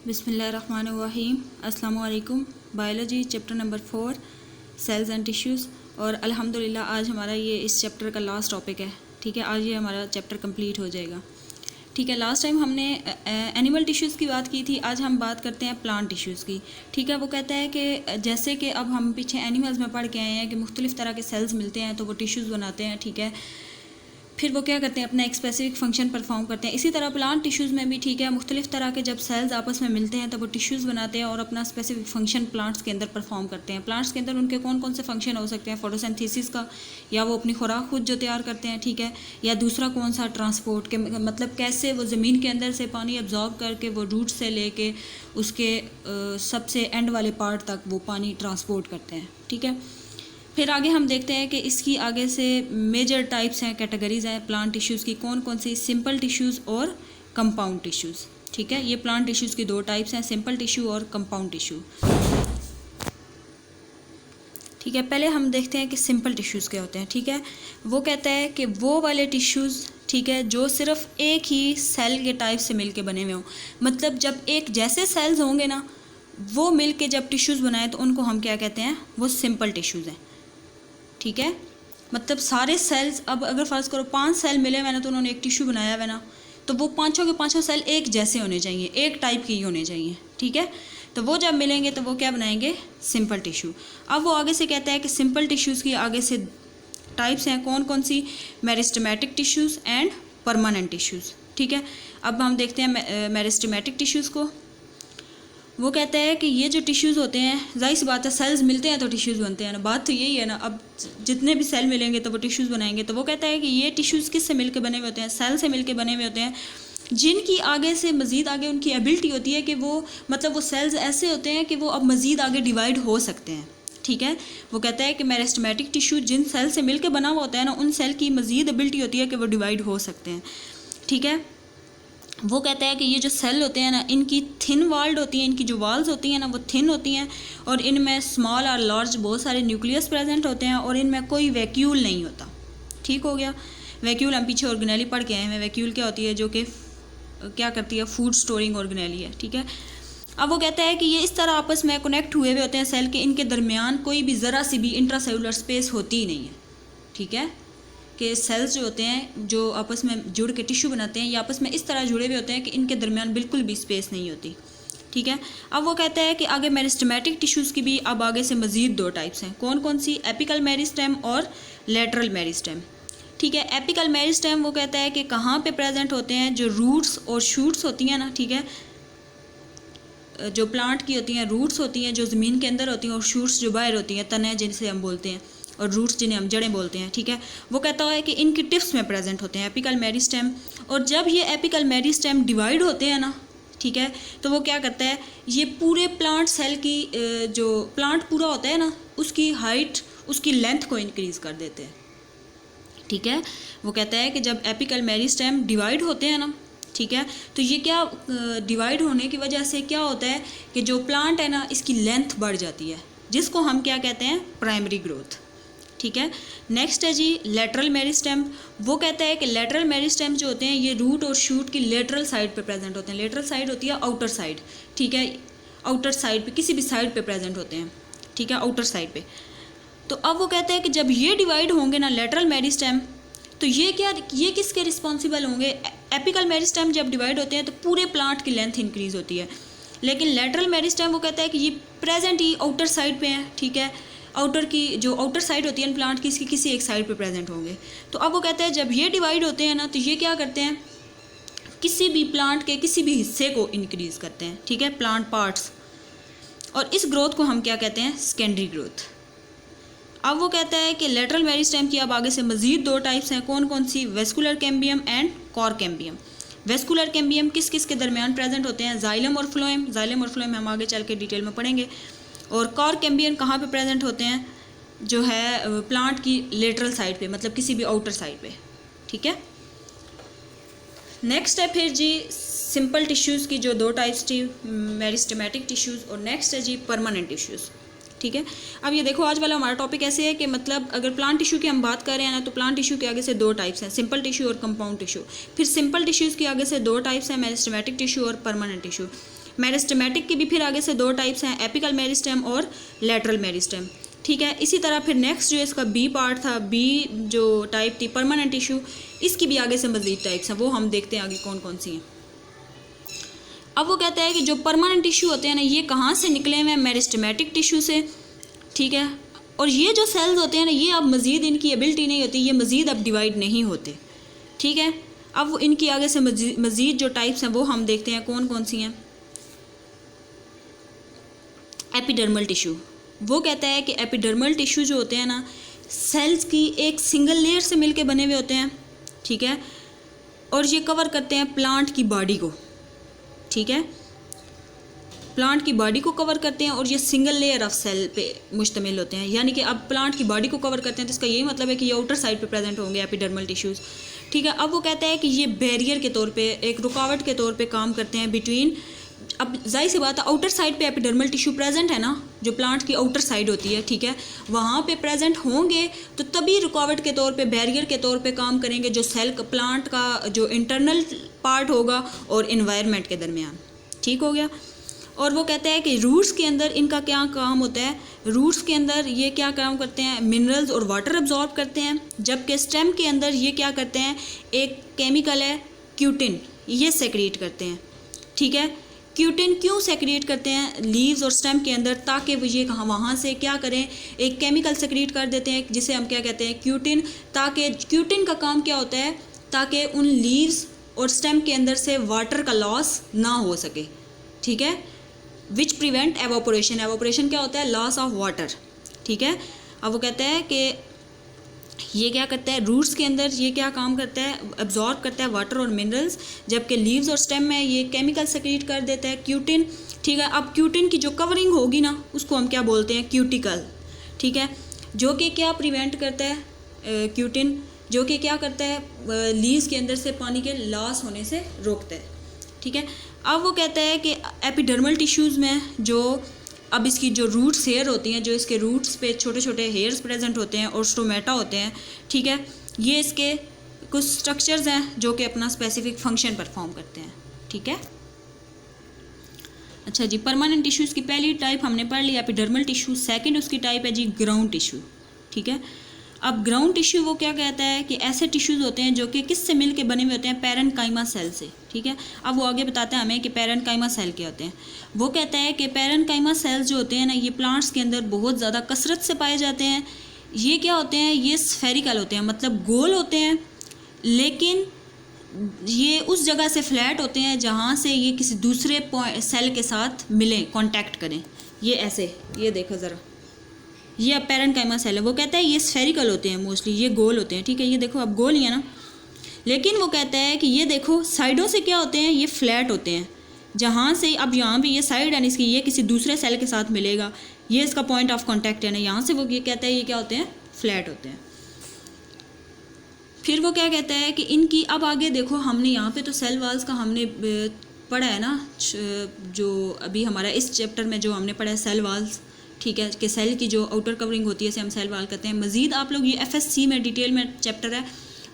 बिस्मिल्लाहिर्रहमानिर्रहीम। अस्सलाम वालेकुम। Biology chapter number 4 cells and tissues. और अल्हम्दुलिल्लाह आज हमारा ये इस चैप्टर का लास्ट टॉपिक है। ठीक है, आज ये हमारा चैप्टर कंप्लीट हो जाएगा। ठीक है, लास्ट टाइम हमने एनिमल टिश्यूज़ की बात की थी, आज हम बात करते हैं प्लांट टिश्यूज़ की। ठीक है, वो कहता है कि जैसे कि अब हम पीछे एनिमल्स में पढ़ के आए हैं कि मुख्तलिफ़ तरह के सेल्स मिलते हैं तो वो टिश्यूज़ बनाते हैं। ठीक है, फिर वो क्या करते हैं, अपना एक स्पेसिफिक फंक्शन परफॉर्म करते हैं। इसी तरह प्लांट टिश्यूज़ में भी ठीक है, मुख्तलिफ़ तरह के जब सेल्स आपस में मिलते हैं तो वो टिश्यूज़ बनाते हैं और अपना स्पेसिफिक फंक्शन प्लांट्स के अंदर परफॉर्म करते हैं। प्लांट्स के अंदर उनके कौन कौन से फंक्शन हो सकते हैं, फोटोसिंथेसिस का, या वो अपनी खुराक खुद जो तैयार करते हैं। ठीक है, या दूसरा कौन सा ट्रांसपोर्ट के, मतलब कैसे वो ज़मीन के अंदर से पानी अब्जॉर्ब करके वो रूट से लेके उसके सबसे एंड वाले पार्ट तक वो पानी ट्रांसपोर्ट करते हैं। ठीक है, फिर आगे हम देखते हैं कि इसकी आगे से मेजर टाइप्स हैं, कैटेगरीज हैं प्लांट टिश्यूज़ की, कौन कौन सी, सिंपल टिश्यूज़ और कंपाउंड टिश्यूज़। ठीक है, ये प्लांट टिश्यूज़ की दो टाइप्स हैं, सिंपल टिश्यू और कंपाउंड टिश्यू। ठीक है, पहले हम देखते हैं कि सिंपल टिश्यूज़ क्या होते हैं। ठीक है, वो कहता है कि वो वाले टिश्यूज़, ठीक है, जो सिर्फ एक ही सेल के टाइप से मिल के बने हुए हों। मतलब जब एक जैसे सेल्स होंगे ना, वो मिल के जब टिश्यूज़ बनाए तो उनको हम क्या कहते हैं, वो सिंपल टिश्यूज़ हैं। ठीक है, मतलब सारे सेल्स, अब अगर फ़र्ज़ करो 5 सेल मिले हुए ना तो उन्होंने एक टिश्यू बनाया हुआ ना, तो वो पाँचों के पाँचों सेल एक जैसे होने चाहिए, एक टाइप के ही होने चाहिए। ठीक है, तो वो जब मिलेंगे तो वो क्या बनाएंगे, सिंपल टिश्यू। अब वो आगे से कहता है कि सिंपल टिश्यूज़ की आगे से टाइप्स हैं, कौन कौन सी, meristematic tissues and permanent tissues. ठीक है, अब हम देखते हैं मेरिस्टेमेटिक टिश्यूज़ को। वो कहता है कि ये जो टिश्यूज़ होते हैं, जाहिर सी बात है सेल्स मिलते हैं तो टिश्यूज़ बनते हैं ना, बात तो यही है ना। अब जितने भी सेल मिलेंगे तो वो टिश्यूज़ बनाएंगे। तो वो कहता है कि ये टिश्यूज़ किस से मिलकर बने हुए होते हैं, सेल से मिलकर बने हुए होते हैं, जिनकी आगे से मज़ीद आगे उनकी एबिलिटी होती है कि वो, मतलब वो सेल्स ऐसे होते हैं कि वो अब मज़ीद आगे डिवाइड हो सकते हैं। ठीक है, वो कहता है कि मेरिस्टेमेटिक टिश्यू जिन सेल से मिलकर बना हुआ होता है ना, उन सेल की मज़ीद एबिलिटी होती है कि वो डिवाइड हो सकते हैं। ठीक है, वो कहता है कि ये जो सेल होते हैं ना, इनकी थिन वाल्ड होती हैं, इनकी जो वाल्स होती हैं ना वो थिन होती हैं, और इनमें स्मॉल और लार्ज बहुत सारे न्यूक्लियस प्रेजेंट होते हैं, और इनमें कोई वैक्यूल नहीं होता। ठीक हो गया, वैक्यूल हम पीछे ऑर्गेनेली पढ़ के आए हैं। वैक्यूल क्या होती है, जो कि क्या करती है, फूड स्टोरिंग ऑर्गेनेली है। ठीक है, अब वो कहता है कि ये इस तरह आपस में कनेक्ट हुए हुए होते हैं सेल के, इनके दरमियान कोई भी ज़रा सी भी इंट्रासेलुलर स्पेस होती ही नहीं है। ठीक है, कि सेल्स जो होते हैं जो आपस में जुड़ के टिश्यू बनाते हैं, ये आपस में इस तरह जुड़े हुए होते हैं कि इनके दरमियान बिल्कुल भी स्पेस नहीं होती। ठीक है, अब वो कहता है कि आगे मेरिस्टेमेटिक टिश्यूज़ की भी अब आगे से मज़ीद दो टाइप्स हैं, कौन कौन सी, एपिकल मेरिस्टेम और लेटरल मेरिस्टेम। ठीक है, एपिकल मेरिस्टेम वो कहता है कि कहाँ पे प्रेजेंट होते हैं, जो रूट्स और शूट्स होती हैं ना, ठीक है, जो प्लांट की होती हैं रूट्स होती हैं जो ज़मीन के अंदर होती हैं, और शूट्स जो बाहर होती हैं, तने जिनसे हम बोलते हैं, और रूट्स जिन्हें हम जड़ें बोलते हैं। ठीक है, वो कहता है कि इनकी टिप्स में प्रेजेंट होते हैं एपिकल मेरिस्टेम। और जब ये एपिकल मेरिस्टेम डिवाइड होते हैं ना, ठीक है, तो वो क्या करता है, ये पूरे प्लांट सेल की जो प्लांट पूरा होता है ना, उसकी हाइट, उसकी लेंथ को इंक्रीज़ कर देते हैं। ठीक है, वो कहता है कि जब एपिकल मेरिस्टेम डिवाइड होते हैं ना, ठीक है, तो ये क्या डिवाइड होने की वजह से क्या होता है कि जो प्लांट है ना, इसकी लेंथ बढ़ जाती है, जिसको हम क्या कहते हैं, प्राइमरी ग्रोथ। ठीक है, नेक्स्ट है जी लेटरल मेरिस्टेम। वो कहता है कि लेटरल मेरिस्टेम जो होते हैं ये रूट और शूट की लेटरल साइड पे प्रेजेंट होते हैं। लेटरल साइड होती है आउटर साइड। ठीक है, आउटर साइड पे, किसी भी साइड पे प्रेजेंट होते हैं। ठीक है, आउटर साइड पे। तो अब वो कहता है कि जब ये डिवाइड होंगे ना लेटरल मेरिस्टेम, तो ये किसके रिस्पॉन्सिबल होंगे, एपिकल मेरिस्टेम जब डिवाइड होते हैं तो पूरे प्लांट की लेंथ इंक्रीज़ होती है। लेकिन लेटरल मेरिस्टेम वो कहता है कि ये प्रेजेंट ही आउटर साइड पे है। ठीक है, आउटर की जो आउटर साइड होती है प्लांट की, इसकी किसी एक साइड पे प्रेजेंट होंगे। तो अब वो कहता है जब ये डिवाइड होते हैं ना, तो ये क्या करते हैं, किसी भी प्लांट के किसी भी हिस्से को इंक्रीज़ करते हैं। ठीक है, प्लांट पार्ट्स, और इस ग्रोथ को हम क्या कहते हैं, सेकेंडरी ग्रोथ। अब वो कहता है कि लेटरल मेरिस्टेम की अब आगे से मज़ीद दो टाइप्स हैं, कौन कौन सी, vascular cambium and cork cambium. Vascular cambium किस किस के दरमियान प्रेजेंट होते हैं, जाइलम और फ्लोएम। जाइलम और फ्लोएम हम आगे चल के डिटेल में पढ़ेंगे। और कॉर कैम्बियम कहाँ पे प्रेजेंट होते हैं, जो है प्लांट की लेटरल साइड पे, मतलब किसी भी आउटर साइड पे। ठीक है, नेक्स्ट है फिर जी सिंपल टिश्यूज़ की जो दो टाइप्स थी, मेरिस्टेमेटिक टिश्यूज़, और नेक्स्ट है जी परमानेंट टिश्यूज़। ठीक है, अब ये देखो आज वाला हमारा टॉपिक ऐसे है कि मतलब अगर प्लांट टिश्यू की हम बात कर रहे हैं ना, तो प्लांट टिश्यू के आगे से दो टाइप्स हैं, सिंपल टिश्यू और कंपाउंड टिश्यू। फिर सिंपल टिश्यूज़ की आगे से दो टाइप्स हैं, मेरिस्टेमेटिक टिश्यू और परमानेंट टिश्यू। मेरिस्टेमेटिक की भी फिर आगे से 2 टाइप्स हैं, एपिकल मेरिस्टेम और लेटरल मेरिस्टेम, ठीक है। इसी तरह फिर नेक्स्ट जो इसका बी पार्ट था, बी जो टाइप थी परमानेंट टिश्यू, इसकी भी आगे से मज़ीद टाइप्स हैं, वो हम देखते हैं आगे कौन कौन सी हैं। अब वो कहता है कि जो परमानेंट टिश्यू होते हैं ना, ये कहाँ से निकले हुए हैं, मेरिस्टेमेटिक टिश्यू से, ठीक है। और ये जो सेल्स होते हैं ना, ये अब मज़ीद इनकी एबिलिटी नहीं होती, ये मज़ीद अब डिवाइड नहीं होते, ठीक है। अब वो इनकी आगे से मज़ीद जो टाइप्स हैं वो हम देखते हैं कौन कौन सी हैं। एपिडर्मल टिश्यू, वो कहता है कि एपिडर्मल टिश्यू जो होते हैं ना, सेल्स की एक सिंगल लेयर से मिलके बने हुए होते हैं, ठीक है। और ये कवर करते हैं प्लांट की बॉडी को, ठीक है, प्लांट की बॉडी को कवर करते हैं और ये सिंगल लेयर ऑफ सेल पे मुश्तमिल होते हैं। यानी कि अब प्लांट की बॉडी को कवर करते हैं तो इसका यही मतलब है कि ये आउटर साइड पे प्रेजेंट होंगे एपिडर्मल टिश्यूज़, ठीक है। अब वो कहता है कि ये बैरियर के तौर पे, एक रुकावट के तौर पे काम करते हैं बिटवीन, अब जाहिर सी बात है आउटर साइड पे एपिडर्मल टिश्यू प्रेजेंट है ना, जो प्लांट की आउटर साइड होती है, ठीक है, वहाँ पे प्रेजेंट होंगे तो तभी रुकावट के तौर पे, बैरियर के तौर पे काम करेंगे जो सेल प्लांट का जो इंटरनल पार्ट होगा और इन्वायरमेंट के दरमियान, ठीक हो गया। और वो कहता है कि रूट्स के अंदर इनका क्या काम होता है, रूट्स के अंदर ये क्या काम करते हैं, मिनरल्स और वाटर अब्जॉर्ब करते हैं, जबकि स्टेम के अंदर ये क्या करते हैं, एक केमिकल है क्यूटिन, ये सेक्रेट करते हैं, ठीक है। क्यूटिन क्यों सेक्रेट करते हैं लीव्स और स्टेम के अंदर, ताकि वो ये कहाँ वहाँ से क्या करें, एक केमिकल सेक्रेट कर देते हैं जिसे हम क्या कहते हैं, क्यूटिन। ताकि क्यूटिन का काम क्या होता है, ताकि उन लीव्स और स्टेम के अंदर से वाटर का लॉस ना हो सके, ठीक है, विच प्रिवेंट एवोपोरेशन। एवोपोरेशन क्या होता है, लॉस ऑफ वाटर, ठीक है। अब वो कहता है कि ये क्या करता है, रूट्स के अंदर ये क्या काम करता है, अब्जॉर्ब करता है वाटर और मिनरल्स, जबकि लीव्स और स्टेम में ये केमिकल सेक्रेट कर देता है क्यूटिन, ठीक है। अब क्यूटिन की जो कवरिंग होगी ना, उसको हम क्या बोलते हैं, क्यूटिकल, ठीक है, जो कि क्या प्रिवेंट करता है, क्यूटिन जो कि क्या करता है, लीव्स के अंदर से पानी के लॉस होने से रोकता है, ठीक है। अब वो कहता है कि एपिडर्मल टिश्यूज़ में जो अब इसकी जो रूट्स हेयर होती हैं, जो इसके रूट्स पे छोटे छोटे हेयर्स प्रेजेंट होते हैं और स्टोमेटा होते हैं, ठीक है, ये इसके कुछ स्ट्रक्चर्स हैं जो कि अपना स्पेसिफिक फंक्शन परफॉर्म करते हैं, ठीक है। अच्छा जी, परमानेंट टिश्यूज़ की पहली टाइप हमने पढ़ ली एपिडर्मल टिश्यू, सेकंड उसकी टाइप है जी ग्राउंड टिश्यू, ठीक है। अब ग्राउंड टिश्यू वो क्या कहता है कि ऐसे टिश्यूज़ होते हैं जो कि किससे मिल के बने हुए होते हैं, पैरेन्काइमा सेल से, ठीक है। अब वो आगे बताते हैं हमें कि पैरेन्काइमा सेल क्या होते हैं। वो कहता है कि पैरेन्काइमा सेल्स जो होते हैं ना, ये प्लांट्स के अंदर बहुत ज़्यादा कसरत से पाए जाते हैं। ये क्या होते हैं, ये स्फेरिकल होते हैं, मतलब गोल होते हैं, लेकिन ये उस जगह से फ्लैट होते हैं जहाँ से ये किसी दूसरे सेल के साथ मिलें, कॉन्टैक्ट करें। ये ऐसे, ये देखो ज़रा, ये अब पैरेन्काइमा सेल है। वो कहता है ये स्फेरिकल होते हैं मोस्टली, ये गोल होते हैं, ठीक है। ये देखो अब गोल ही है ना, लेकिन वो कहता है कि ये देखो साइडों से क्या होते हैं, ये फ्लैट होते हैं, जहाँ से अब यहाँ भी ये साइड है इसकी, ये किसी दूसरे सेल के साथ मिलेगा, ये इसका पॉइंट ऑफ कॉन्टैक्ट है ना, यहाँ से वो ये कहता है ये क्या होते हैं, फ्लैट होते हैं। फिर वो क्या कहता है कि इनकी, अब आगे देखो हमने यहाँ पे तो सेल वाल्स का हमने पढ़ा है ना, जो अभी हमारा इस चैप्टर में जो हमने पढ़ा है सेल वाल्स, ठीक है, कि सेल की जो आउटर कवरिंग होती है इसे हम सेल वाल कहते हैं। मज़ीद आप लोग ये FSC में डिटेल में चैप्टर है,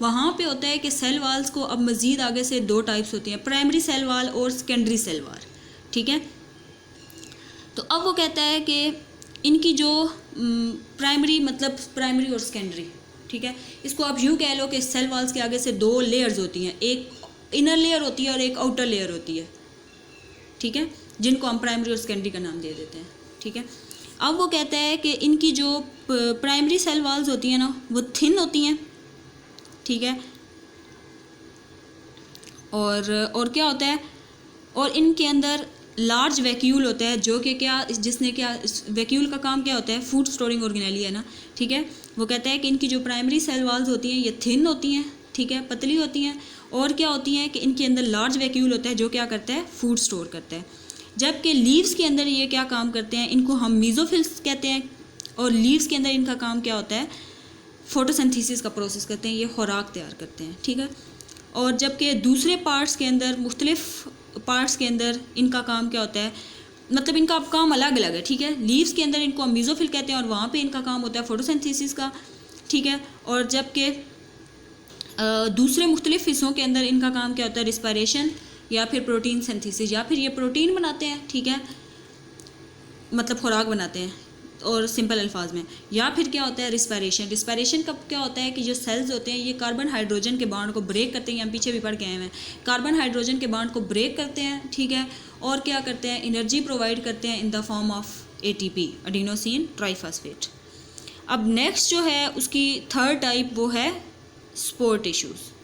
वहाँ पे होता है कि सेल वाल्स को अब मज़ीद आगे से 2 टाइप्स होती हैं, प्राइमरी सेल वाल और सेकेंडरी सेल वाल, ठीक है। तो अब वो कहता है कि इनकी जो प्राइमरी मतलब प्राइमरी और सेकेंडरी, ठीक है, इसको आप यूँ कह लो कि सेल वाल्स के आगे से 2 लेयर्स होती हैं, एक इनर लेयर होती है और एक आउटर लेयर होती है, ठीक है, जिनको हम प्राइमरी और सेकेंडरी का नाम दे देते हैं, ठीक है। अब वो कहता है कि इनकी जो प्राइमरी सेल वाल्स होती हैं ना, वो थिन होती हैं, ठीक है, और क्या होता है, और इनके अंदर लार्ज वैक्यूल होता है, जो कि क्या, जिसने क्या, वैक्यूल का काम क्या होता है, फूड स्टोरिंग ऑर्गेनेली है ना, ठीक है। वो कहता है कि इनकी जो प्राइमरी सेल वाल्स होती हैं ये थिन होती हैं, ठीक है, पतली होती हैं, और क्या होती हैं कि इनके अंदर लार्ज वैक्यूल होता है जो क्या करता है, फूड स्टोर करता है। जबकि लीव्स के अंदर ये क्या काम करते हैं, इनको हम मीज़ोफिल्स कहते हैं, और लीव्स के अंदर इनका काम क्या होता है, फोटोसिंथेसिस का प्रोसेस करते हैं, ये खुराक तैयार करते हैं, ठीक है। और जबकि दूसरे पार्ट्स के अंदर, मुख्तलिफ पार्ट्स के अंदर इनका काम क्या होता है, मतलब इनका काम अलग अलग है, ठीक है। लीव्स के अंदर इनको हम मीज़ोफिल कहते हैं और वहाँ पे इनका काम होता है फोटोसिंथेसिस का, ठीक है। और जबकि दूसरे मुख्तलिफ हिस्सों के अंदर इनका काम क्या होता है, रिस्पायरेशन, या फिर प्रोटीन सिंथेसिस, या फिर ये प्रोटीन बनाते हैं, ठीक है, मतलब खुराक बनाते हैं और सिंपल अल्फाज में। या फिर क्या होता है रिस्पायरेशन। रिस्पायरेशन कब क्या होता है कि जो सेल्स होते हैं ये कार्बन हाइड्रोजन के बॉन्ड को ब्रेक करते हैं, हम पीछे भी पढ़ के आए हैं, कार्बन हाइड्रोजन के बॉन्ड को ब्रेक करते हैं, ठीक है, और क्या करते हैं, एनर्जी प्रोवाइड करते हैं in the form of ATP, adenosine triphosphate. अब नेक्स्ट जो है उसकी थर्ड टाइप वो है स्पोर टिश्यूज़।